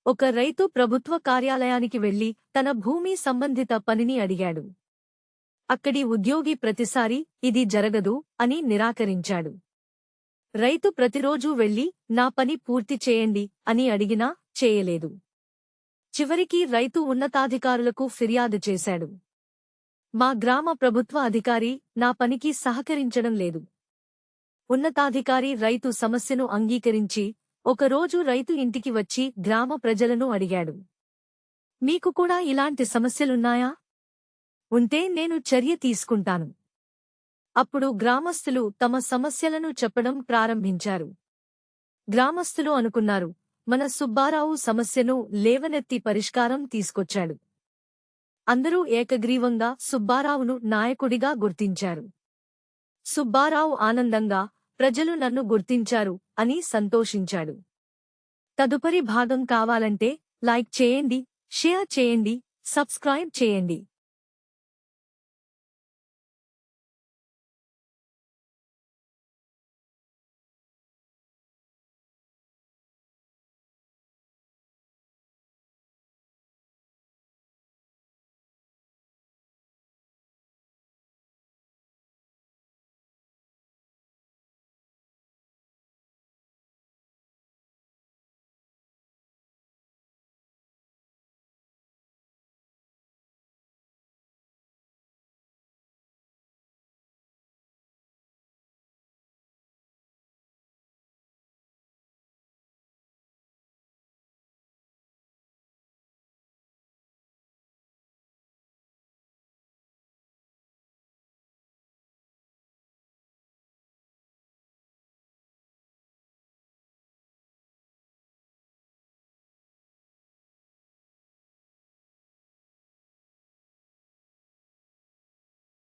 ఒక రైతు ప్రభుత్వ కార్యాలయానికి వెళ్లి తన భూమి సంబంధిత పనిని అడిగాడు. అక్కడి ఉద్యోగి ప్రతిసారీ ఇది జరగదు అని నిరాకరించాడు. రైతు ప్రతిరోజూ వెళ్లి నా పని పూర్తి చేయండి అని అడిగినా చేయలేదు. చివరికి రైతు ఉన్నతాధికారులకు ఫిర్యాదు చేశాడు. మా గ్రామ ప్రభుత్వ అధికారి నా పనికి సహకరించడం లేదు. ఉన్నతాధికారి రైతు సమస్యను అంగీకరించి ఒకరోజు రైతు ఇంటికి వచ్చి గ్రామ ప్రజలను అడిగాడు. మీకు కూడా ఇలాంటి సమస్యలున్నాయా? ఉంటే నేను చర్య తీసుకుంటాను. అప్పుడు గ్రామస్తులు తమ సమస్యలను చెప్పడం ప్రారంభించారు. గ్రామస్తులు అనుకున్నారు, మన సుబ్బారావు సమస్యను లేవనెత్తి పరిష్కారం తీసుకొచ్చాడు. అందరూ ఏకగ్రీవంగా సుబ్బారావును నాయకుడిగా గుర్తించారు. సుబ్బారావు ఆనందంగా, ప్రజలు నన్ను గుర్తించారు అని సంతోషించాడు. తదుపరి భాగం కావాలంటే లైక్ చేయండి, షేర్ చేయండి, సబ్స్క్రైబ్ చేయండి.